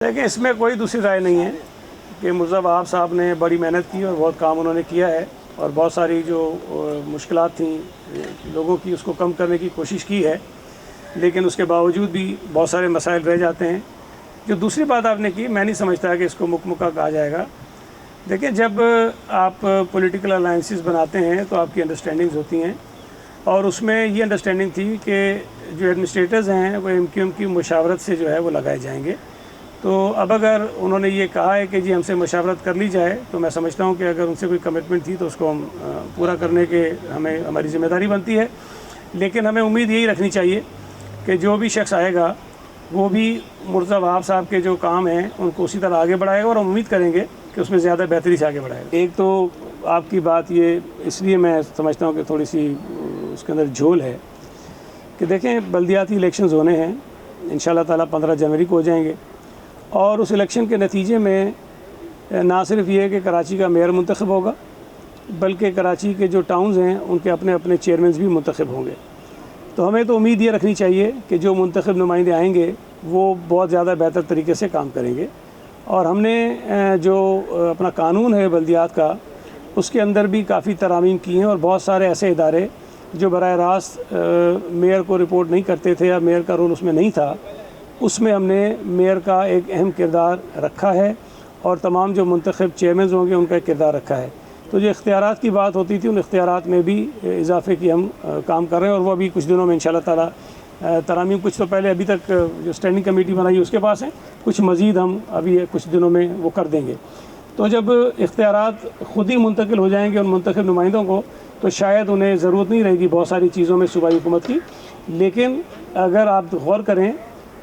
دیکھیں اس میں کوئی دوسری رائے نہیں ہے کہ مرزا وہاب صاحب نے بڑی محنت کی اور بہت کام انہوں نے کیا ہے اور بہت ساری جو مشکلات تھیں لوگوں کی اس کو کم کرنے کی کوشش کی ہے، لیکن اس کے باوجود بھی بہت سارے مسائل رہ جاتے ہیں۔ جو دوسری بات آپ نے کی، میں نہیں سمجھتا کہ اس کو مکمکہ کہا جائے گا۔ دیکھیں جب آپ پولیٹیکل الائنسز بناتے ہیں تو آپ کی انڈرسٹینڈنگز ہوتی ہیں، اور اس میں یہ انڈرسٹینڈنگ تھی کہ جو ایڈمنسٹریٹرز ہیں وہ MQM کی مشاورت سے جو ہے وہ لگائے جائیں گے۔ تو اب اگر انہوں نے یہ کہا ہے کہ جی ہم سے مشاورت کر لی جائے، تو میں سمجھتا ہوں کہ اگر ان سے کوئی کمٹمنٹ تھی تو اس کو ہم پورا کرنے کے ہماری ذمہ داری بنتی ہے۔ لیکن ہمیں امید یہی رکھنی چاہیے کہ جو بھی شخص آئے گا وہ بھی مرزا وہاب صاحب کے جو کام ہیں ان کو اسی طرح آگے بڑھائے گا، اور ہم امید کریں گے کہ اس میں زیادہ بہتری سے آگے بڑھائے گا۔ ایک تو آپ کی بات یہ اس لیے میں سمجھتا ہوں کہ تھوڑی سی اس کے اندر جھول ہے کہ دیکھیں بلدیاتی الیکشنز ہونے ہیں، انشاءاللہ تعالیٰ 15 جنوری کو ہو جائیں گے، اور اس الیکشن کے نتیجے میں نہ صرف یہ کہ کراچی کا میئر منتخب ہوگا، بلکہ کراچی کے جو ٹاؤنز ہیں ان کے اپنے اپنے چیئرمینز بھی منتخب ہوں گے۔ تو ہمیں تو امید یہ رکھنی چاہیے کہ جو منتخب نمائندے آئیں گے وہ بہت زیادہ بہتر طریقے سے کام کریں گے، اور ہم نے جو اپنا قانون ہے بلدیات کا اس کے اندر بھی کافی ترامیم کی ہیں، اور بہت سارے ایسے ادارے جو براہ راست میئر کو رپورٹ نہیں کرتے تھے یا میئر کا رول اس میں نہیں تھا، اس میں ہم نے میئر کا ایک اہم کردار رکھا ہے، اور تمام جو منتخب چیئرمینز ہوں گے ان کا ایک کردار رکھا ہے۔ تو جو اختیارات کی بات ہوتی تھی ان اختیارات میں بھی اضافے کی ہم کام کر رہے ہیں، اور وہ ابھی کچھ دنوں میں انشاءاللہ تعالیٰ ترامیم کچھ تو پہلے ابھی تک جو اسٹینڈنگ کمیٹی بنائی ہے اس کے پاس ہیں، کچھ مزید ہم ابھی کچھ دنوں میں وہ کر دیں گے۔ تو جب اختیارات خود ہی منتقل ہو جائیں گے ان منتخب نمائندوں کو، تو شاید انہیں ضرورت نہیں رہے گی بہت ساری چیزوں میں صوبائی حکومت کی۔ لیکن اگر آپ غور کریں،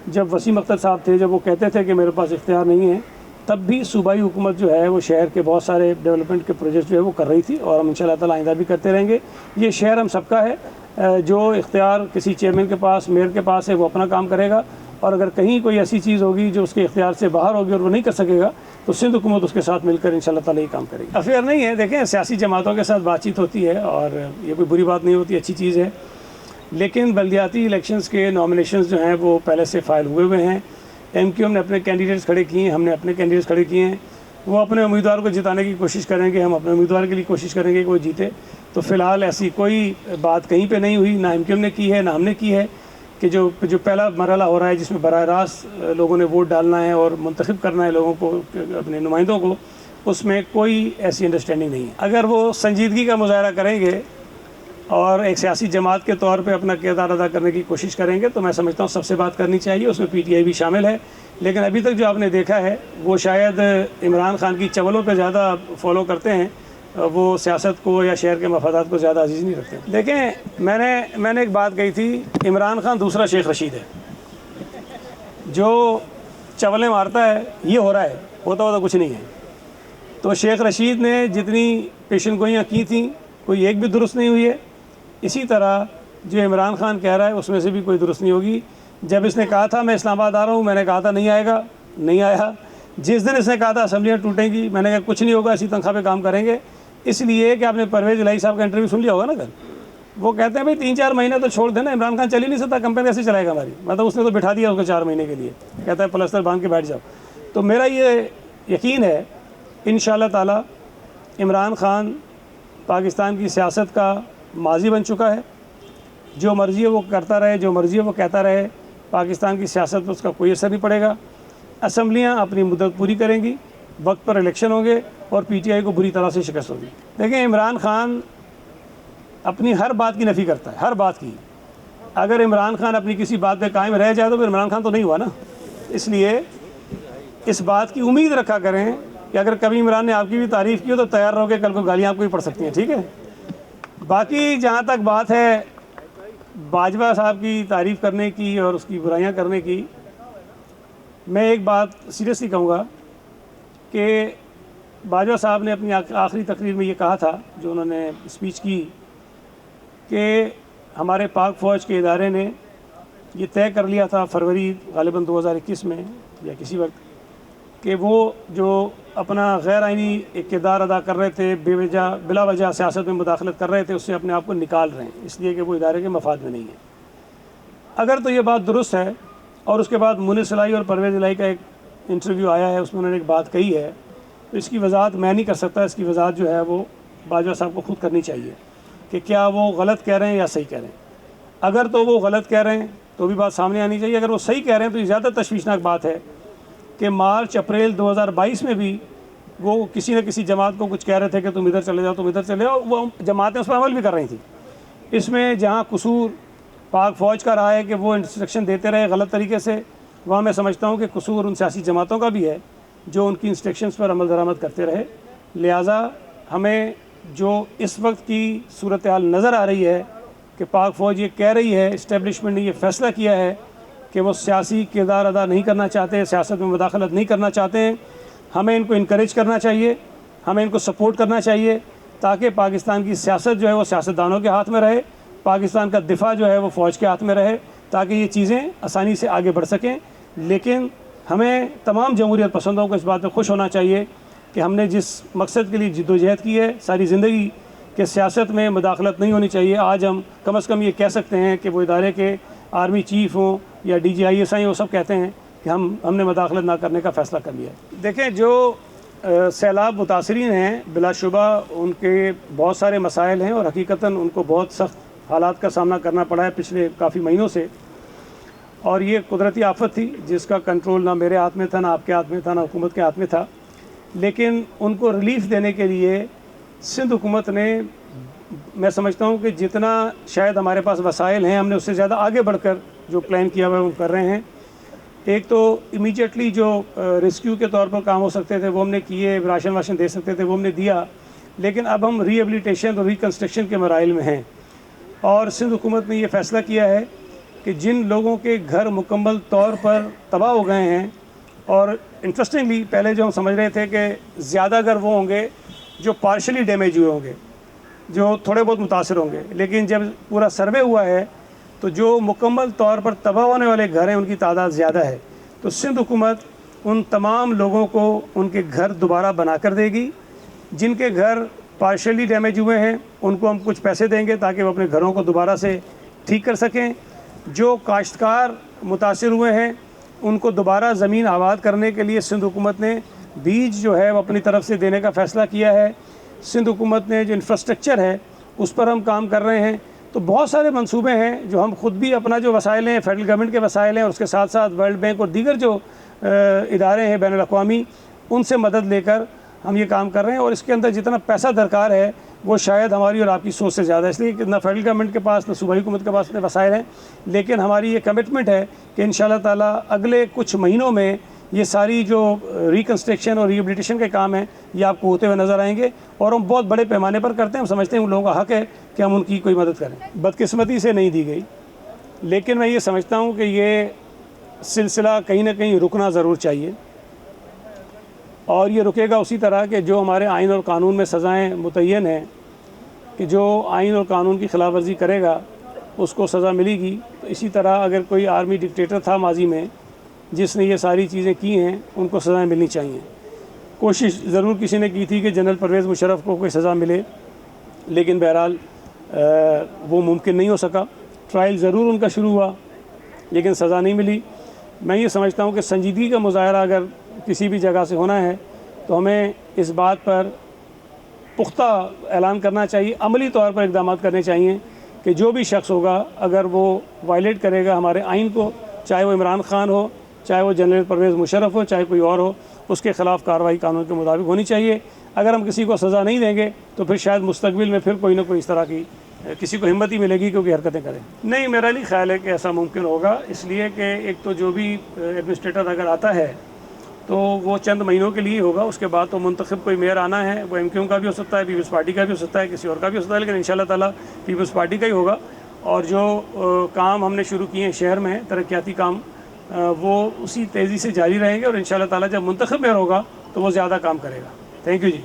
جب وسیم اختر صاحب تھے، جب وہ کہتے تھے کہ میرے پاس اختیار نہیں ہے، تب بھی صوبائی حکومت جو ہے وہ شہر کے بہت سارے ڈیولپمنٹ کے پروجیکٹ جو ہے وہ کر رہی تھی، اور ہم انشاءاللہ تعالیٰ آئندہ بھی کرتے رہیں گے۔ یہ شہر ہم سب کا ہے، جو اختیار کسی چیئرمین کے پاس، میئر کے پاس ہے، وہ اپنا کام کرے گا، اور اگر کہیں کوئی ایسی چیز ہوگی جو اس کے اختیار سے باہر ہوگی اور وہ نہیں کر سکے گا تو سندھ حکومت اس کے ساتھ مل کر انشاءاللہ تعالیٰ یہ کام کرے گی۔ افیئر نہیں ہے، دیکھیں سیاسی جماعتوں کے ساتھ بات چیت ہوتی ہے اور یہ کوئی بری بات نہیں ہوتی، اچھی چیز ہے، لیکن بلدیاتی الیکشنز کے نامینیشنز جو ہیں وہ پہلے سے فائل ہوئے ہیں۔ MQM نے اپنے کینڈیڈیٹس کھڑے کیے ہیں، ہم نے اپنے کینڈیڈیٹس کھڑے کیے ہیں، وہ اپنے امیدوار کو جتانے کی کوشش کریں گے، ہم اپنے امیدوار کے لیے کوشش کریں گے کہ وہ جیتے۔ تو فی الحال ایسی کوئی بات کہیں پہ نہیں ہوئی، نہ MQM نے کی ہے نہ ہم نے کی ہے، کہ جو پہلا مرحلہ ہو رہا ہے جس میں براہ راست لوگوں نے ووٹ ڈالنا ہے اور منتخب کرنا ہے لوگوں کو، اپنے نمائندوں کو، اس میں کوئی ایسی انڈرسٹینڈنگ نہیں ہے۔ اگر وہ سنجیدگی کا مظاہرہ کریں گے اور ایک سیاسی جماعت کے طور پہ اپنا کردار ادا کرنے کی کوشش کریں گے تو میں سمجھتا ہوں سب سے بات کرنی چاہیے، اس میں PTI بھی شامل ہے۔ لیکن ابھی تک جو آپ نے دیکھا ہے وہ شاید عمران خان کی چولوں پہ زیادہ فالو کرتے ہیں، وہ سیاست کو یا شہر کے مفادات کو زیادہ عزیز نہیں رکھتے۔ دیکھیں میں نے ایک بات کہی تھی، عمران خان دوسرا شیخ رشید ہے، جو چولیں مارتا ہے یہ ہو رہا ہے، ہوتا کچھ نہیں ہے۔ تو شیخ رشید نے جتنی پیشن گوئیاں کی تھیں کوئی ایک بھی درست نہیں ہوئی ہے، اسی طرح جو عمران خان کہہ رہا ہے اس میں سے بھی کوئی درست نہیں ہوگی۔ جب اس نے کہا تھا میں اسلام آباد آ رہا ہوں، میں نے کہا تھا نہیں آئے گا، نہیں آیا۔ جس دن اس نے کہا تھا اسمبلیاں ٹوٹیں گی، میں نے کہا کچھ نہیں ہوگا، اسی تنخواہ پہ کام کریں گے۔ اس لیے کہ آپ نے پرویز الہی صاحب کا انٹرویو سن لیا ہوگا نا کل، وہ کہتے ہیں بھائی 3-4 مہینے تو چھوڑ دینا، عمران خان چل ہی نہیں سکتا، کمپنی کیسے چلائے گا ہماری، مطلب اس نے تو بٹھا دیا اس کو 4 مہینے کے لیے، کہتا ہے پلستر باندھ کے بیٹھ جاؤ۔ تو میرا یہ یقین ہے انشاءاللہ تعالیٰ عمران خان پاکستان کی سیاست کا ماضی بن چکا ہے، جو مرضی ہے وہ کرتا رہے، جو مرضی ہے وہ کہتا رہے، پاکستان کی سیاست پر اس کا کوئی اثر نہیں پڑے گا۔ اسمبلیاں اپنی مدت پوری کریں گی، وقت پر الیکشن ہوں گے، اور PTI کو بری طرح سے شکست ہوگی۔ دیکھیں عمران خان اپنی ہر بات کی نفی کرتا ہے، ہر بات کی۔ اگر عمران خان اپنی کسی بات پہ قائم رہ جائے تو پھر عمران خان تو نہیں ہوا نا۔ اس لیے اس بات کی امید رکھا کریں کہ اگر کبھی عمران نے آپ کی بھی تعریف کی ہو تو تیار رہو کہ کل کو گالیاں آپ کو بھی پڑ سکتی ہیں، ٹھیک ہے۔ باقی جہاں تک بات ہے باجوہ صاحب کی تعریف کرنے کی اور اس کی برائیاں کرنے کی، میں ایک بات سیریسلی کہوں گا کہ باجوہ صاحب نے اپنی آخری تقریر میں یہ کہا تھا، جو انہوں نے اسپیچ کی، کہ ہمارے پاک فوج کے ادارے نے یہ طے کر لیا تھا فروری غالباً 2021 میں یا کسی وقت، کہ وہ جو اپنا غیر آئینی ایک کردار ادا کر رہے تھے، بلا وجہ سیاست میں مداخلت کر رہے تھے، اس سے اپنے آپ کو نکال رہے ہیں، اس لیے کہ وہ ادارے کے مفاد میں نہیں ہے۔ اگر تو یہ بات درست ہے، اور اس کے بعد مونس الہی اور پرویز الہی کا ایک انٹرویو آیا ہے اس میں انہوں نے ایک بات کہی ہے، تو اس کی وضاحت میں نہیں کر سکتا، اس کی وضاحت جو ہے وہ باجوہ صاحب کو خود کرنی چاہیے کہ کیا وہ غلط کہہ رہے ہیں یا صحیح کہہ رہے ہیں۔ اگر تو وہ غلط کہہ رہے ہیں تو بھی بات سامنے آنی چاہیے، اگر وہ صحیح کہہ رہے ہیں تو یہ زیادہ تشویشناک بات ہے کہ مارچ اپریل 2022 میں بھی وہ کسی نہ کسی جماعت کو کچھ کہہ رہے تھے کہ تم ادھر چلے جاؤ، تم ادھر چلے جاؤ، وہ جماعتیں اس پر عمل بھی کر رہی تھیں۔ اس میں جہاں قصور پاک فوج کا رہا ہے کہ وہ انسٹرکشن دیتے رہے غلط طریقے سے، وہاں میں سمجھتا ہوں کہ قصور ان سیاسی جماعتوں کا بھی ہے جو ان کی انسٹرکشنز پر عمل درآمد کرتے رہے۔ لہٰذا ہمیں جو اس وقت کی صورتحال نظر آ رہی ہے کہ پاک فوج یہ کہہ رہی ہے، اسٹیبلشمنٹ نے یہ فیصلہ کیا ہے کہ وہ سیاسی کردار ادا نہیں کرنا چاہتے، سیاست میں مداخلت نہیں کرنا چاہتے ہیں، ہمیں ان کو انکریج کرنا چاہیے، ہمیں ان کو سپورٹ کرنا چاہیے تاکہ پاکستان کی سیاست جو ہے وہ سیاستدانوں کے ہاتھ میں رہے، پاکستان کا دفاع جو ہے وہ فوج کے ہاتھ میں رہے، تاکہ یہ چیزیں آسانی سے آگے بڑھ سکیں۔ لیکن ہمیں تمام جمہوریت پسندوں کو اس بات پہ خوش ہونا چاہیے کہ ہم نے جس مقصد کے لیے جدوجہد کی ہے ساری زندگی کہ سیاست میں مداخلت نہیں ہونی چاہیے، آج ہم کم از کم یہ کہہ سکتے ہیں کہ وہ ادارے کے آرمی چیف ہوں یا DGISI وہ سب کہتے ہیں کہ ہم نے مداخلت نہ کرنے کا فیصلہ کر لیا ہے۔ دیکھیں، جو سیلاب متاثرین ہیں بلا شبہ ان کے بہت سارے مسائل ہیں اور حقیقتاً ان کو بہت سخت حالات کا سامنا کرنا پڑا ہے پچھلے کافی مہینوں سے، اور یہ قدرتی آفت تھی جس کا کنٹرول نہ میرے ہاتھ میں تھا، نہ آپ کے ہاتھ میں تھا، نہ حکومت کے ہاتھ میں تھا۔ لیکن ان کو ریلیف دینے کے لیے سندھ حکومت نے، میں سمجھتا ہوں کہ جتنا شاید ہمارے پاس وسائل ہیں ہم نے اس سے زیادہ آگے بڑھ کر جو پلان کیا ہوا ہے وہ کر رہے ہیں۔ ایک تو امیجیٹلی جو ریسکیو کے طور پر کام ہو سکتے تھے وہ ہم نے کیے، راشن واشن دے سکتے تھے وہ ہم نے دیا، لیکن اب ہم ری ایبلیٹیشن اور ریکنسٹرکشن کے مراحل میں ہیں، اور سندھ حکومت نے یہ فیصلہ کیا ہے کہ جن لوگوں کے گھر مکمل طور پر تباہ ہو گئے ہیں، اور انٹرسٹنگلی پہلے جو ہم سمجھ رہے تھے کہ زیادہ گھر وہ ہوں گے جو پارشلی ڈیمیج ہوئے ہوں گے، جو تھوڑے بہت متاثر ہوں گے، لیکن جب پورا سروے ہوا ہے تو جو مکمل طور پر تباہ ہونے والے گھر ہیں ان کی تعداد زیادہ ہے۔ تو سندھ حکومت ان تمام لوگوں کو ان کے گھر دوبارہ بنا کر دے گی۔ جن کے گھر پارشلی ڈیمیج ہوئے ہیں ان کو ہم کچھ پیسے دیں گے تاکہ وہ اپنے گھروں کو دوبارہ سے ٹھیک کر سکیں۔ جو کاشتکار متاثر ہوئے ہیں ان کو دوبارہ زمین آباد کرنے کے لیے سندھ حکومت نے بیج جو ہے وہ اپنی طرف سے دینے کا فیصلہ کیا ہے۔ سندھ حکومت نے جو انفراسٹرکچر ہے اس پر ہم کام کر رہے ہیں۔ تو بہت سارے منصوبے ہیں جو ہم خود بھی اپنا جو وسائل ہیں، فیڈرل گورنمنٹ کے وسائل ہیں، اور اس کے ساتھ ساتھ ورلڈ بینک اور دیگر جو ادارے ہیں بین الاقوامی، ان سے مدد لے کر ہم یہ کام کر رہے ہیں، اور اس کے اندر جتنا پیسہ درکار ہے وہ شاید ہماری اور آپ کی سوچ سے زیادہ، اس لیے کہ نہ فیڈرل گورنمنٹ کے پاس نہ صوبائی حکومت کے پاس اتنے وسائل ہیں، لیکن ہماری یہ کمٹمنٹ ہے کہ انشاءاللہ تعالیٰ اگلے کچھ مہینوں میں یہ ساری جو ریکنسٹرکشن اور ریہیبلیٹیشن کے کام ہیں یہ آپ کو ہوتے ہوئے نظر آئیں گے، اور ہم بہت بڑے پیمانے پر کرتے ہیں۔ ہم سمجھتے ہیں ان لوگوں کا حق ہے کہ ہم ان کی کوئی مدد کریں۔ بدقسمتی سے نہیں دی گئی، لیکن میں یہ سمجھتا ہوں کہ یہ سلسلہ کہیں نہ کہیں رکنا ضرور چاہیے، اور یہ رکے گا اسی طرح کہ جو ہمارے آئین اور قانون میں سزائیں متعین ہیں کہ جو آئین اور قانون کی خلاف ورزی کرے گا اس کو سزا ملے گی۔ تو اسی طرح اگر کوئی آرمی ڈکٹیٹر تھا ماضی میں جس نے یہ ساری چیزیں کی ہیں ان کو سزائیں ملنی چاہیے۔ کوشش ضرور کسی نے کی تھی کہ جنرل پرویز مشرف کو کوئی سزا ملے، لیکن بہرحال وہ ممکن نہیں ہو سکا۔ ٹرائل ضرور ان کا شروع ہوا لیکن سزا نہیں ملی۔ میں یہ سمجھتا ہوں کہ سنجیدگی کا مظاہرہ اگر کسی بھی جگہ سے ہونا ہے تو ہمیں اس بات پر پختہ اعلان کرنا چاہیے، عملی طور پر اقدامات کرنے چاہیے کہ جو بھی شخص ہوگا اگر وہ وائلیٹ کرے گا ہمارے آئین کو، چاہے وہ عمران خان ہو، چاہے وہ جنرل پرویز مشرف ہو، چاہے کوئی اور ہو، اس کے خلاف کارروائی قانون کے مطابق ہونی چاہیے۔ اگر ہم کسی کو سزا نہیں دیں گے تو پھر شاید مستقبل میں پھر کوئی نہ کوئی اس طرح کی کسی کو ہمت ہی ملے گی کیونکہ حرکتیں کریں۔ نہیں، میرا نہیں خیال ہے کہ ایسا ممکن ہوگا، اس لیے کہ ایک تو جو بھی ایڈمنسٹریٹر اگر آتا ہے تو وہ چند مہینوں کے لیے ہوگا، اس کے بعد تو منتخب کوئی میئر آنا ہے، وہ MKM کا بھی ہو سکتا ہے، پیپلز پارٹی کا بھی ہو سکتا ہے، کسی اور کا بھی ہو سکتا ہے، لیکن انشاءاللہ تعالیٰ پیپلز پارٹی کا ہی ہوگا۔ اور جو کام ہم نے شروع کیے ہیں شہر میں ترقیاتی کام، وہ اسی تیزی سے جاری رہیں گے، اور انشاءاللہ تعالیٰ جب منتخب میئر ہوگا تو وہ زیادہ کام کرے گا۔ Thank you G.